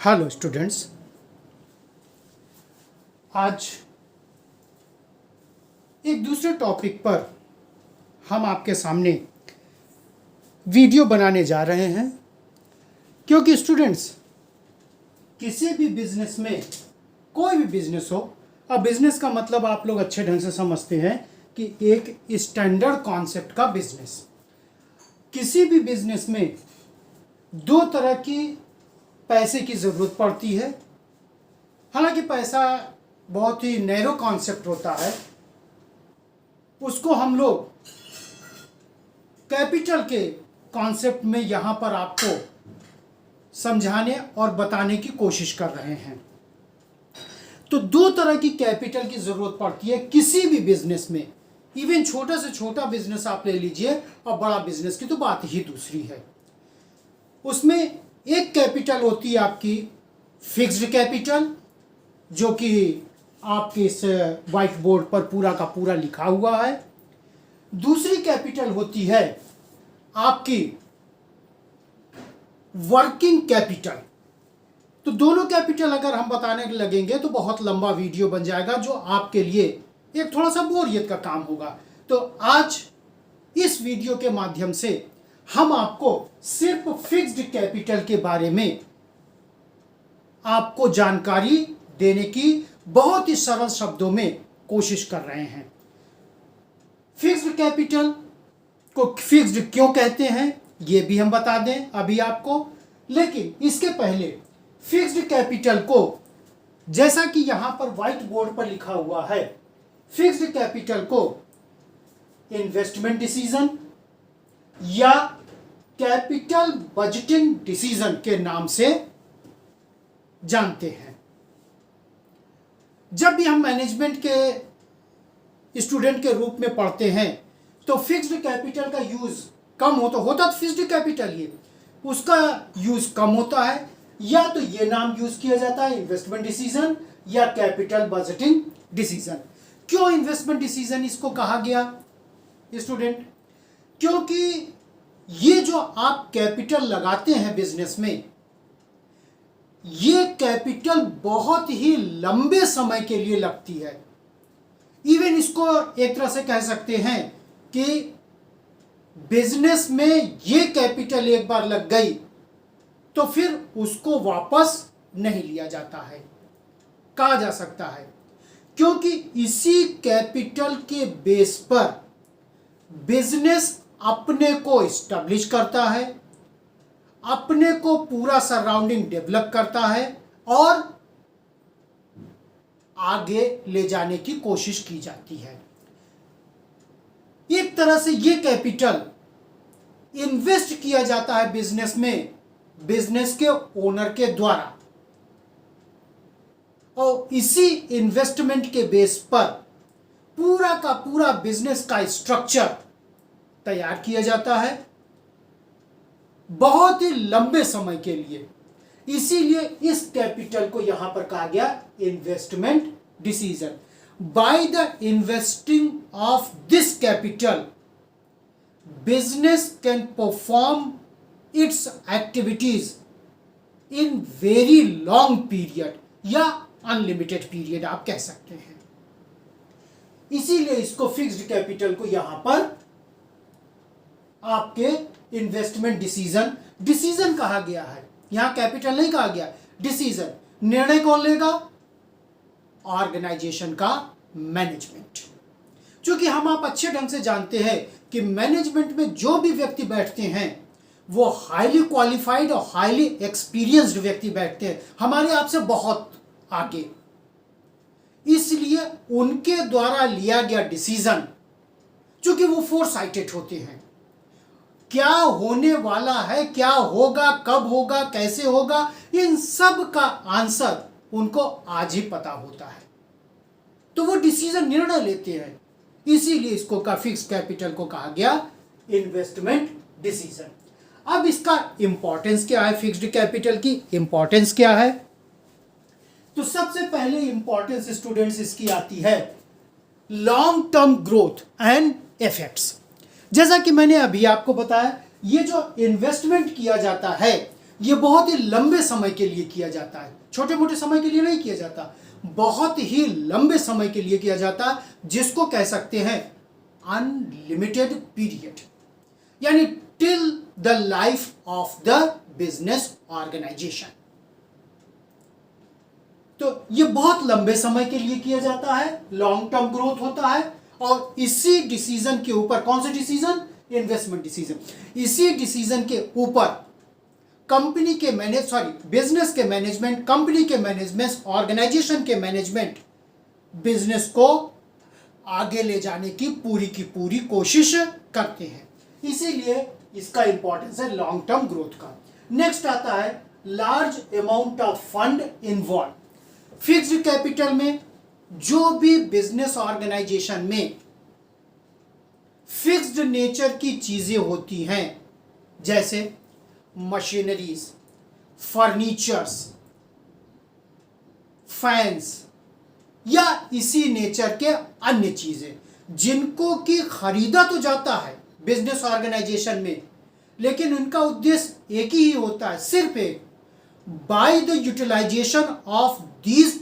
Hello students, आज एक दूसरे टॉपिक पर हम आपके सामने वीडियो बनाने जा रहे हैं क्योंकि स्टूडेंट्स किसी भी बिजनेस में, कोई भी बिजनेस हो, अब बिजनेस का मतलब आप लोग अच्छे ढंग से समझते हैं कि एक स्टैंडर्ड कॉन्सेप्ट का बिजनेस। किसी भी बिजनेस में दो तरह की पैसे की ज़रूरत पड़ती है। हालांकि पैसा बहुत ही नैरो कॉन्सेप्ट होता है, उसको हम लोग कैपिटल के कॉन्सेप्ट में यहाँ पर आपको समझाने और बताने की कोशिश कर रहे हैं। तो दो तरह की कैपिटल की ज़रूरत पड़ती है किसी भी बिजनेस में। इवन छोटा से छोटा बिजनेस आप ले लीजिए और बड़ा बिजनेस की तो बात ही दूसरी है। उसमें एक कैपिटल होती है आपकी फिक्स्ड कैपिटल, जो कि आपके इस वाइट बोर्ड पर पूरा का पूरा लिखा हुआ है। दूसरी कैपिटल होती है आपकी वर्किंग कैपिटल। तो दोनों कैपिटल अगर हम बताने लगेंगे तो बहुत लंबा वीडियो बन जाएगा, जो आपके लिए एक थोड़ा सा बोरियत का काम होगा। तो आज इस वीडियो के माध्यम से हम आपको सिर्फ फिक्स्ड कैपिटल के बारे में आपको जानकारी देने की बहुत ही सरल शब्दों में कोशिश कर रहे हैं। फिक्स्ड कैपिटल को फिक्स्ड क्यों कहते हैं ये भी हम बता दें अभी आपको, लेकिन इसके पहले फिक्स्ड कैपिटल को, जैसा कि यहां पर व्हाइट बोर्ड पर लिखा हुआ है, फिक्स्ड कैपिटल को इन्वेस्टमेंट डिसीजन या कैपिटल बजटिंग डिसीजन के नाम से जानते हैं। जब भी हम मैनेजमेंट के स्टूडेंट के रूप में पढ़ते हैं तो फिक्स्ड कैपिटल का यूज कम होता तो फिक्स्ड कैपिटल ही उसका यूज कम होता है, या तो ये नाम यूज किया जाता है इन्वेस्टमेंट डिसीजन या कैपिटल बजटिंग डिसीजन। क्यों इन्वेस्टमेंट डिसीजन इसको कहा गया स्टूडेंट? क्योंकि ये जो आप कैपिटल लगाते हैं बिजनेस में, ये कैपिटल बहुत ही लंबे समय के लिए लगती है। इवन इसको एक तरह से कह सकते हैं कि बिजनेस में ये कैपिटल एक बार लग गई तो फिर उसको वापस नहीं लिया जाता है, कहा जा सकता है। क्योंकि इसी कैपिटल के बेस पर बिजनेस अपने को एस्टेब्लिश करता है, अपने को पूरा सराउंडिंग डेवलप करता है और आगे ले जाने की कोशिश की जाती है। एक तरह से ये कैपिटल इन्वेस्ट किया जाता है बिजनेस में, बिजनेस के ओनर के द्वारा, और इसी इन्वेस्टमेंट के बेस पर पूरा का पूरा बिजनेस का स्ट्रक्चर तैयार किया जाता है बहुत ही लंबे समय के लिए। इसीलिए इस कैपिटल को यहां पर कहा गया investment decision. By the investing of this capital, business can perform it's activities in very long period या अनलिमिटेड पीरियड आप कह सकते हैं। इसीलिए इसको फिक्स्ड कैपिटल को यहां पर आपके इन्वेस्टमेंट डिसीजन कहा गया है। यहां कैपिटल नहीं कहा गया, डिसीजन। निर्णय कौन लेगा? ऑर्गेनाइजेशन का मैनेजमेंट। क्योंकि हम आप अच्छे ढंग से जानते हैं कि मैनेजमेंट में जो भी व्यक्ति बैठते हैं वो हाईली क्वालिफाइड और हाईली एक्सपीरियंस्ड व्यक्ति बैठते हैं, हमारे आप से बहुत आगे। इसलिए उनके द्वारा लिया गया डिसीजन, चूंकि वो फोरसाइटेड होते हैं, क्या होने वाला है, क्या होगा, कब होगा, कैसे होगा, इन सब का आंसर उनको आज ही पता होता है, तो वो डिसीजन निर्णय लेते हैं। इसीलिए इसको का फिक्स कैपिटल को कहा गया इन्वेस्टमेंट डिसीजन। अब इसका इंपॉर्टेंस क्या है? फिक्स्ड कैपिटल की इंपॉर्टेंस क्या है? तो सबसे पहले इंपॉर्टेंस स्टूडेंट्स इसकी आती है long term growth and effects. जैसा कि मैंने अभी आपको बताया, ये जो इन्वेस्टमेंट किया जाता है ये बहुत ही लंबे समय के लिए किया जाता है, छोटे मोटे समय के लिए नहीं किया जाता, बहुत ही लंबे समय के लिए किया जाता है, जिसको कह सकते हैं अनलिमिटेड पीरियड, यानी till the life of the business organization. तो ये बहुत लंबे समय के लिए किया जाता है, लॉन्ग टर्म ग्रोथ होता है, और इसी डिसीजन के ऊपर, कौन सा डिसीजन? Investment decision. इसी डिसीजन के ऊपर कंपनी के बिजनेस के मैनेजमेंट, कंपनी के मैनेजमेंट, ऑर्गेनाइजेशन के मैनेजमेंट बिजनेस को आगे ले जाने की पूरी कोशिश करते हैं। इसीलिए इसका इंपॉर्टेंस है लॉन्ग टर्म ग्रोथ का। नेक्स्ट आता है large amount of fund involve. Fixed capital में जो भी बिजनेस ऑर्गेनाइजेशन में फिक्स्ड नेचर की चीजें होती हैं, जैसे मशीनरीज, फर्नीचर्स, फैंस या इसी नेचर के अन्य चीजें, जिनको कि खरीदा तो जाता है बिजनेस ऑर्गेनाइजेशन में, लेकिन उनका उद्देश्य एक ही होता है, सिर्फ एक, by the utilization of these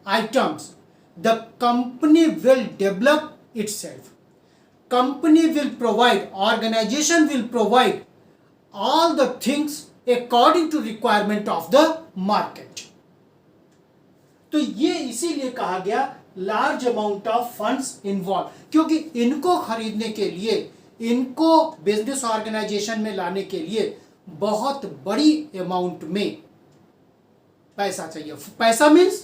items the company will develop itself. Company will provide, organization will provide all the things according to requirement of the market। तो ये इसीलिए कहा गया large amount of funds involve, क्योंकि इनको खरीदने के लिए, इनको बिजनेस ऑर्गेनाइजेशन में लाने के लिए बहुत बड़ी अमाउंट में पैसा चाहिए। पैसा मीन्स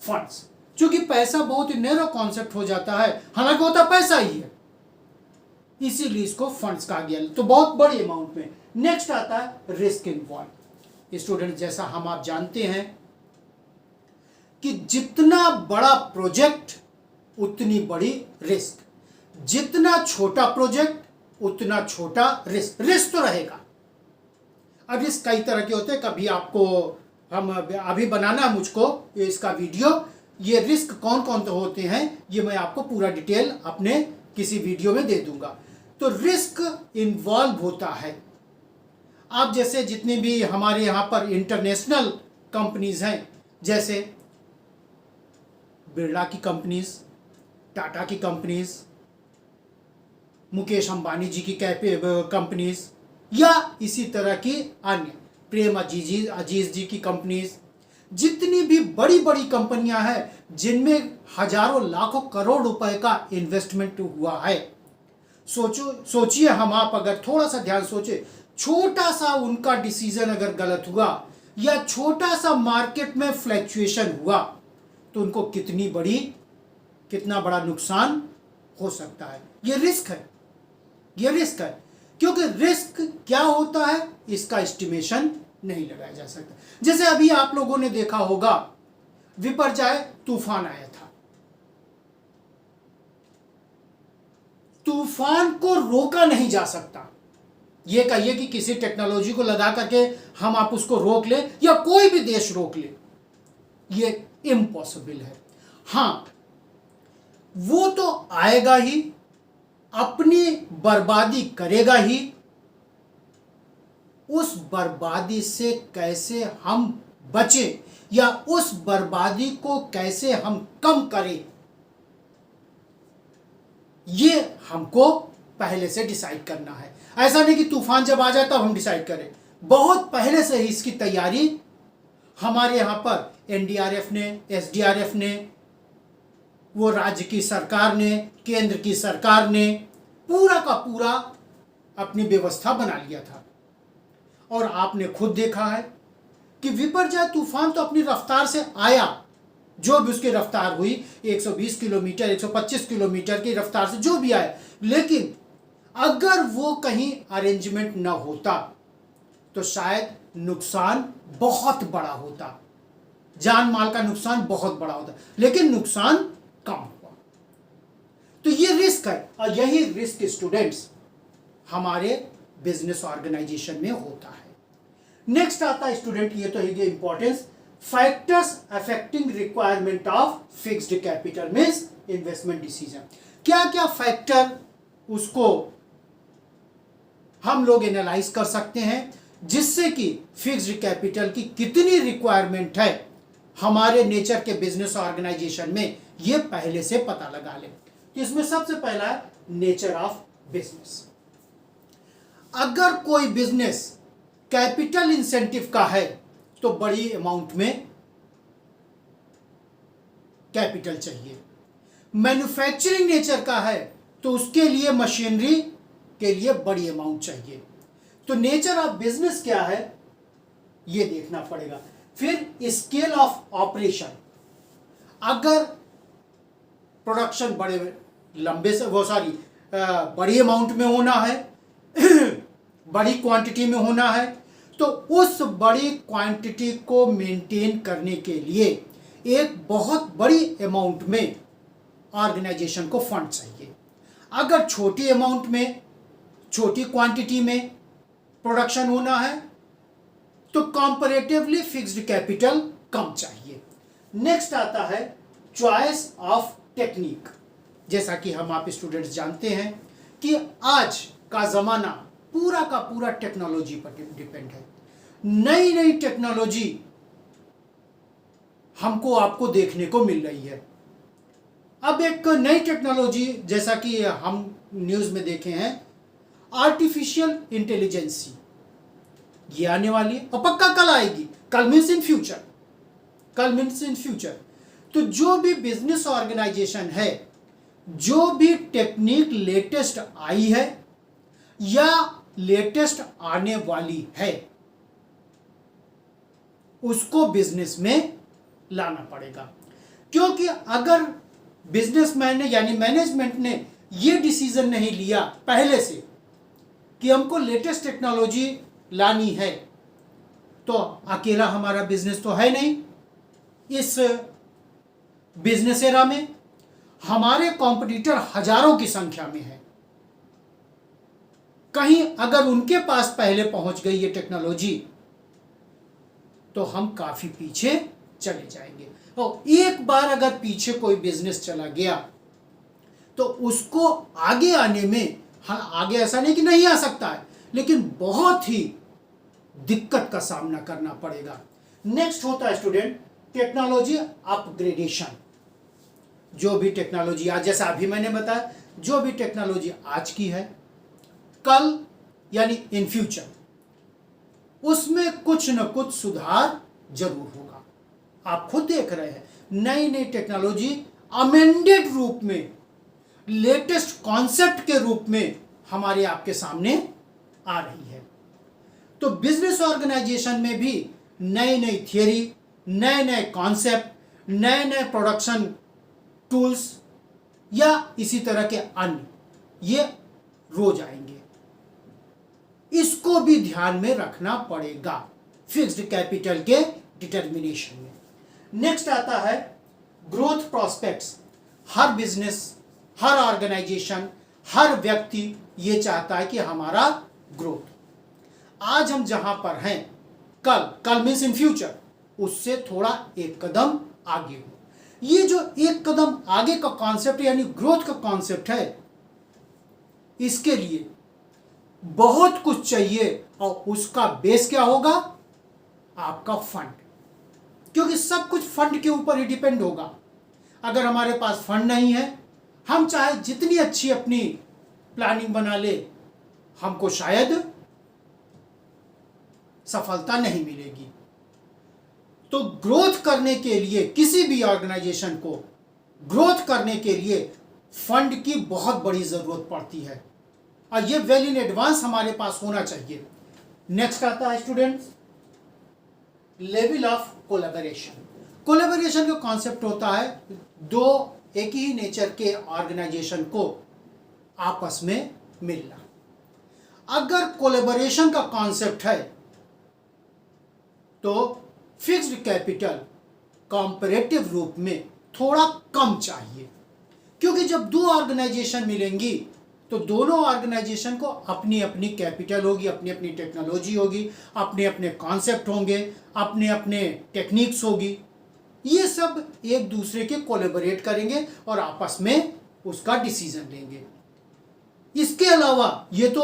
फंड्स, क्योंकि पैसा बहुत ही नैरो कॉन्सेप्ट हो जाता है, हालांकि होता पैसा ही है, इसीलिए इसको फंड्स कहा गया, तो बहुत बड़ी अमाउंट में। नेक्स्ट आता है रिस्क इन्वॉल्व। स्टूडेंट, जैसा हम आप जानते हैं कि जितना बड़ा प्रोजेक्ट उतनी बड़ी रिस्क, जितना छोटा प्रोजेक्ट उतना छोटा रिस्क। रिस्क तो रहेगा। अब रिस्क कई तरह के होते हैं, कभी आपको हम अभी बनाना है मुझको इसका वीडियो, ये रिस्क कौन कौन तो होते हैं ये मैं आपको पूरा डिटेल अपने किसी वीडियो में दे दूंगा। तो रिस्क इन्वॉल्व होता है। आप जैसे जितने भी हमारे यहाँ पर इंटरनेशनल कंपनीज हैं, जैसे बिरला की कंपनीज, टाटा की कंपनीज, मुकेश अंबानी जी की कंपनीज, या इसी तरह की अन्य प्रेम अजीज जी की कंपनीज, जितनी भी बड़ी बड़ी कंपनियां हैं जिनमें हजारों लाखों करोड़ रुपए का इन्वेस्टमेंट हुआ है, सोचिए हम आप अगर थोड़ा सा ध्यान सोचे, छोटा सा उनका डिसीजन अगर गलत हुआ या छोटा सा मार्केट में फ्लैक्चुएशन हुआ तो उनको कितना बड़ा नुकसान हो सकता है। ये रिस्क है, ये रिस्क है, क्योंकि रिस्क क्या होता है इसका एस्टिमेशन नहीं लगाया जा सकता। जैसे अभी आप लोगों ने देखा होगा विपर्जय तूफान आया था, तूफान को रोका नहीं जा सकता। ये कहिए कि किसी टेक्नोलॉजी को लगा करके हम आप उसको रोक ले या कोई भी देश रोक ले, ये इम्पॉसिबल है। हां, वो तो आएगा ही, अपनी बर्बादी करेगा ही। उस बर्बादी से कैसे हम बचें या उस बर्बादी को कैसे हम कम करें, ये हमको पहले से डिसाइड करना है। ऐसा नहीं कि तूफान जब आ जाए तब हम डिसाइड करें, बहुत पहले से ही इसकी तैयारी हमारे यहां पर एनडीआरएफ ने, एसडीआरएफ ने, वो राज्य की सरकार ने, केंद्र की सरकार ने पूरा का पूरा अपनी व्यवस्था बना लिया था। और आपने खुद देखा है कि विपर्जय तूफान तो अपनी रफ्तार से आया, जो भी उसकी रफ्तार हुई 120 किलोमीटर 125 किलोमीटर की रफ्तार से जो भी आया, लेकिन अगर वो कहीं अरेंजमेंट न होता तो शायद नुकसान बहुत बड़ा होता, जान माल का नुकसान बहुत बड़ा होता, लेकिन नुकसान कम हुआ। तो ये रिस्क है, और यही रिस्क स्टूडेंट्स हमारे बिजनेस ऑर्गेनाइजेशन में होता है। नेक्स्ट आता है स्टूडेंट, ये तो है importance, factors affecting requirement of fixed capital means investment decision. क्या क्या फैक्टर उसको हम लोग एनालाइज कर सकते हैं जिससे कि फिक्स्ड कैपिटल की कितनी रिक्वायरमेंट है हमारे नेचर के बिजनेस ऑर्गेनाइजेशन में, ये पहले से पता लगा ले। तो इसमें सबसे पहला है नेचर ऑफ बिजनेस। अगर कोई बिजनेस कैपिटल इंसेंटिव का है तो बड़ी अमाउंट में कैपिटल चाहिए। मैन्युफैक्चरिंग नेचर का है तो उसके लिए मशीनरी के लिए बड़ी अमाउंट चाहिए। तो नेचर ऑफ बिजनेस क्या है ये देखना पड़ेगा। फिर स्केल ऑफ ऑपरेशन, अगर प्रोडक्शन बड़े लंबे से बड़ी अमाउंट में होना है बड़ी क्वांटिटी में होना है, तो उस बड़ी क्वांटिटी को मेंटेन करने के लिए एक बहुत बड़ी अमाउंट में ऑर्गेनाइजेशन को फंड चाहिए। अगर छोटी अमाउंट में छोटी क्वांटिटी में प्रोडक्शन होना है तो कंपैरेटिवली फिक्स्ड कैपिटल कम चाहिए। नेक्स्ट आता है चॉइस ऑफ टेक्निक। जैसा कि हम आप स्टूडेंट्स जानते हैं कि आज का ज़माना पूरा का पूरा टेक्नोलॉजी पर डिपेंड है। नई नई टेक्नोलॉजी हमको आपको देखने को मिल रही है। अब एक नई टेक्नोलॉजी जैसा कि हम न्यूज़ में देखे हैं, आर्टिफिशियल इंटेलिजेंसी, ये आने वाली है और पक्का कल आएगी। कल मीन्स इन फ्यूचर, कल मीन्स इन फ्यूचर। तो जो भी बिजनेस ऑर्गेनाइजेशन है, जो भी टेक्निक लेटेस्ट आई है या लेटेस्ट आने वाली है, उसको बिजनेस में लाना पड़ेगा। क्योंकि अगर बिजनेसमैन ने यानी मैनेजमेंट ने ये डिसीजन नहीं लिया पहले से कि हमको लेटेस्ट टेक्नोलॉजी लानी है, तो अकेला हमारा बिजनेस तो है नहीं। इस बिजनेस एरा में हमारे कॉम्पिटिटर हजारों की संख्या में है। कहीं अगर उनके पास पहले पहुंच गई ये टेक्नोलॉजी तो हम काफी पीछे चले जाएंगे। और एक बार अगर पीछे कोई बिजनेस चला गया तो उसको आगे आने में, हाँ आगे ऐसा नहीं कि नहीं आ सकता है, लेकिन बहुत ही दिक्कत का सामना करना पड़ेगा। नेक्स्ट होता है स्टूडेंट टेक्नोलॉजी अपग्रेडेशन। जो भी टेक्नोलॉजी आज, जैसा अभी मैंने बताया, जो भी टेक्नोलॉजी आज की है कल यानी इन फ्यूचर उसमें कुछ न कुछ सुधार जरूर होगा। आप खुद देख रहे हैं नई नई टेक्नोलॉजी अमेंडेड रूप में, लेटेस्ट कॉन्सेप्ट के रूप में हमारे आपके सामने आ रही है। तो बिजनेस ऑर्गेनाइजेशन में भी नई नई थियरी, नए नए कॉन्सेप्ट, नए नए प्रोडक्शन टूल्स या इसी तरह के अन्य ये रोज आएंगे। इसको भी ध्यान में रखना पड़ेगा फिक्स्ड कैपिटल के डिटर्मिनेशन में। नेक्स्ट आता है ग्रोथ प्रोस्पेक्ट्स। हर बिजनेस, हर ऑर्गेनाइजेशन, हर व्यक्ति ये चाहता है कि हमारा ग्रोथ, आज हम जहां पर हैं कल मीन्स इन फ्यूचर, उससे थोड़ा एक कदम आगे हो। ये जो एक कदम आगे का कॉन्सेप्ट यानी ग्रोथ का कॉन्सेप्ट है, इसके लिए बहुत कुछ चाहिए और उसका बेस क्या होगा? आपका फंड। क्योंकि सब कुछ फंड के ऊपर ही डिपेंड होगा। अगर हमारे पास फंड नहीं है, हम चाहे जितनी अच्छी अपनी प्लानिंग बना ले, हमको शायद सफलता नहीं मिलेगी। तो ग्रोथ करने के लिए, किसी भी ऑर्गेनाइजेशन को ग्रोथ करने के लिए फंड की बहुत बड़ी जरूरत पड़ती है और ये वेल इन एडवांस हमारे पास होना चाहिए। नेक्स्ट आता है students level of collaboration. Collaboration का कॉन्सेप्ट होता है दो एक ही नेचर के ऑर्गेनाइजेशन को आपस में मिलना। अगर कोलैबोरेशन का कॉन्सेप्ट है तो फिक्स्ड कैपिटल कंपैरेटिव रूप में थोड़ा कम चाहिए। क्योंकि जब दो ऑर्गेनाइजेशन मिलेंगी तो दोनों ऑर्गेनाइजेशन को अपनी अपनी कैपिटल होगी, अपनी अपनी टेक्नोलॉजी होगी, अपने अपने कॉन्सेप्ट होंगे, अपने अपने टेक्निक्स होगी। ये सब एक दूसरे के कोलैबोरेट करेंगे और आपस में उसका डिसीजन लेंगे। इसके अलावा ये तो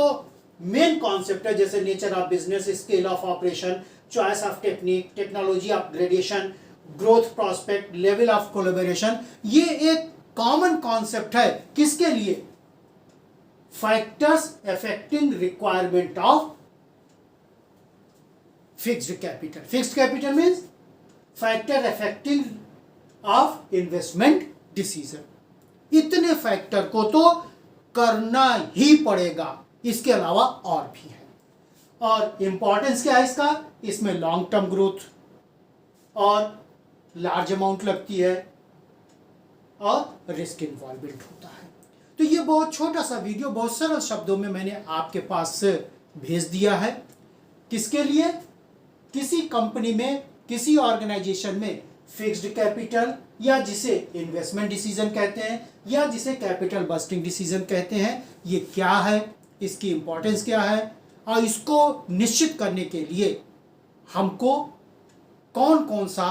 मेन कॉन्सेप्ट है, जैसे nature of business, scale of operation, choice of technique, technology upgradation, growth prospect, level of collaboration, ये एक कॉमन कॉन्सेप्ट है किसके लिए? Factors affecting requirement of fixed capital. Fixed capital means factor affecting of investment decision. इतने factor को तो करना ही पड़ेगा, इसके अलावा और भी है. और इंपॉर्टेंस क्या है इसका? इसमें लॉन्ग टर्म ग्रोथ और लार्ज अमाउंट लगती है और रिस्क इन्वॉल्वमेंट होता है. तो ये बहुत छोटा सा वीडियो बहुत सरल शब्दों में मैंने आपके पास भेज दिया है. किसके लिए? किसी कंपनी में, किसी ऑर्गेनाइजेशन में फिक्स्ड कैपिटल, या जिसे इन्वेस्टमेंट डिसीजन कहते हैं, या जिसे कैपिटल बस्टिंग डिसीजन कहते हैं, ये क्या है, इसकी इंपॉर्टेंस क्या है, और इसको निश्चित करने के लिए हमको कौन कौन सा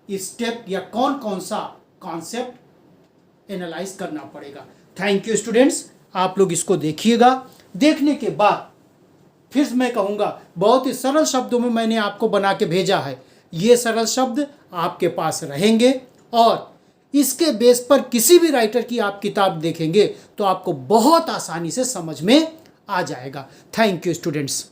स्टेप या कौन कौन सा कॉन्सेप्ट एनालाइज करना पड़ेगा. थैंक यू स्टूडेंट्स, आप लोग इसको देखिएगा. देखने के बाद फिर मैं कहूँगा, बहुत ही सरल शब्दों में मैंने आपको बना के भेजा है. ये सरल शब्द आपके पास रहेंगे और इसके बेस पर किसी भी राइटर की आप किताब देखेंगे तो आपको बहुत आसानी से समझ में आ जाएगा. Thank you students.